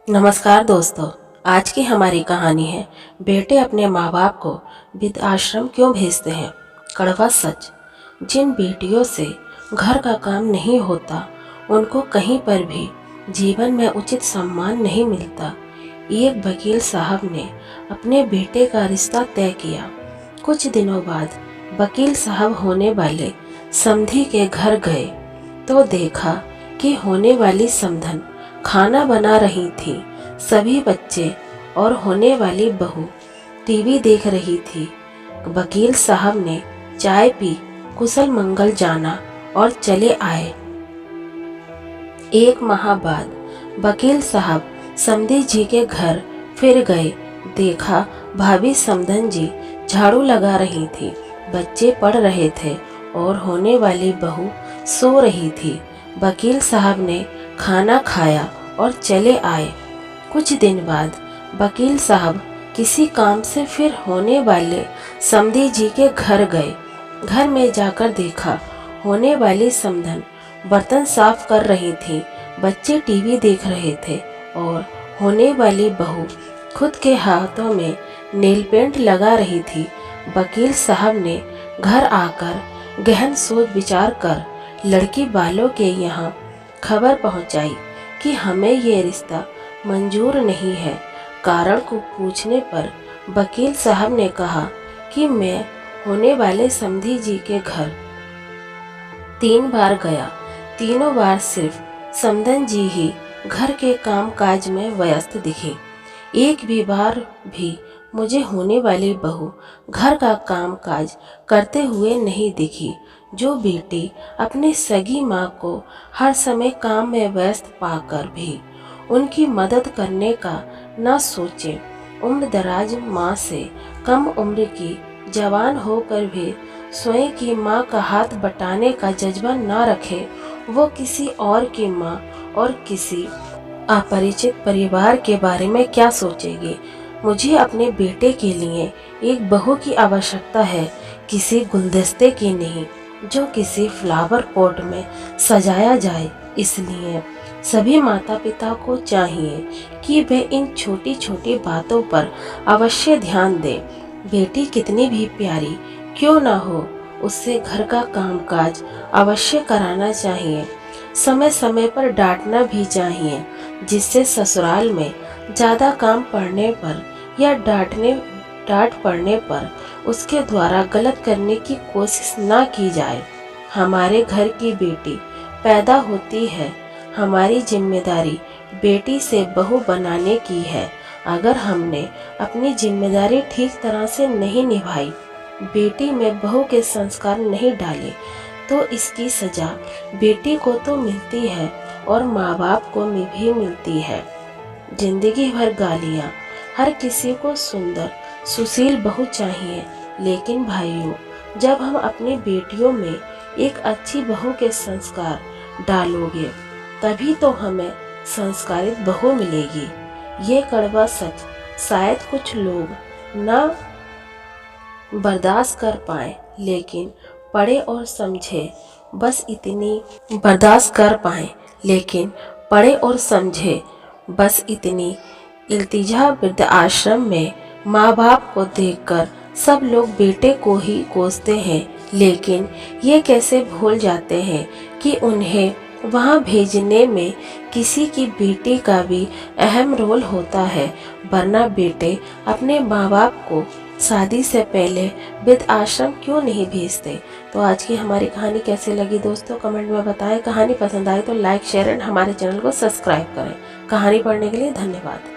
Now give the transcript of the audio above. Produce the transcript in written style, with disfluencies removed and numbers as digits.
नमस्कार दोस्तों। आज की हमारी कहानी है बेटे अपने माँ बाप को वृद्धाश्रम क्यों भेजते हैं। कड़वा सच। जिन बेटियों से घर का काम नहीं होता उनको कहीं पर भी जीवन में उचित सम्मान नहीं मिलता। एक वकील साहब ने अपने बेटे का रिश्ता तय किया। कुछ दिनों बाद वकील साहब होने वाले समधी के घर गए तो देखा कि होने वाली समधन खाना बना रही थी। सभी बच्चे और होने वाली बहू टीवी देख रही थी। वकील साहब ने चाय पी, कुशल मंगल जाना और चले आए। एक माह बाद वकील साहब समधी जी के घर फिर गए। देखा भाभी समधन जी झाड़ू लगा रही थी, बच्चे पढ़ रहे थे और होने वाली बहू सो रही थी। वकील साहब ने खाना खाया और चले आए। कुछ दिन बाद वकील साहब किसी काम से फिर होने वाले समधी जी के घर गए। घर में जाकर देखा होने वाली समधन बर्तन साफ कर रही थी, बच्चे टीवी देख रहे थे और होने वाली बहू खुद के हाथों में नेल पेंट लगा रही थी। वकील साहब ने घर आकर गहन सोच विचार कर लड़की वालों के यहाँ खबर पहुंचाई कि हमें ये रिश्ता मंजूर नहीं है। कारण को पूछने पर वकील साहब ने कहा कि मैं होने वाले समधी जी के घर 3 बार गया। तीनों बार सिर्फ समधन जी ही घर के काम काज में व्यस्त दिखी। एक भी बार भी मुझे होने वाली बहू घर का काम काज करते हुए नहीं दिखी। जो बेटी अपनी सगी माँ को हर समय काम में व्यस्त पाकर भी उनकी मदद करने का न सोचे, उम्र दराज माँ से कम उम्र की जवान होकर भी स्वयं की माँ का हाथ बटाने का जज्बा न रखे, वो किसी और की माँ और किसी अपरिचित परिवार के बारे में क्या सोचेगी। मुझे अपने बेटे के लिए एक बहू की आवश्यकता है, किसी गुलदस्ते की नहीं जो किसी फ्लावर पॉट में सजाया जाए। इसलिए सभी माता पिता को चाहिए कि वे इन छोटी छोटी बातों पर अवश्य ध्यान दें। बेटी कितनी भी प्यारी क्यों ना हो, उससे घर का कामकाज अवश्य कराना चाहिए। समय समय पर डांटना भी चाहिए, जिससे ससुराल में ज़्यादा काम पड़ने पर या डांट पड़ने पर उसके द्वारा गलत करने की कोशिश ना की जाए। हमारे घर की बेटी पैदा होती है, हमारी जिम्मेदारी बेटी से बहू बनाने की है। अगर हमने अपनी जिम्मेदारी ठीक तरह से नहीं निभाई, बेटी में बहू के संस्कार नहीं डाले, तो इसकी सजा बेटी को तो मिलती है और माँ बाप को भी मिलती है। जिंदगी भर गालियाँ। हर किसी को सुंदर सुशील बहू चाहिए, लेकिन भाइयों, जब हम अपनी बेटियों में एक अच्छी बहू के संस्कार डालोगे तभी तो हमें संस्कारित बहू मिलेगी। ये कड़वा सच शायद कुछ लोग ना बर्दाश्त कर पाए, लेकिन पढ़े और समझे बस इतनी बर्दाश्त कर पाए, लेकिन पढ़े और समझे बस इतनी इल्तिजा वृद्धाश्रम में माँ बाप को देखकर सब लोग बेटे को ही कोसते हैं, लेकिन ये कैसे भूल जाते हैं कि उन्हें वहाँ भेजने में किसी की बेटी का भी अहम रोल होता है। वरना बेटे अपने माँ बाप को शादी से पहले वृद्धाश्रम क्यों नहीं भेजते। तो आज की हमारी कहानी कैसे लगी दोस्तों, कमेंट में बताएं। कहानी पसंद आई तो लाइक शेयर एंड हमारे चैनल को सब्सक्राइब करें। कहानी पढ़ने के लिए धन्यवाद।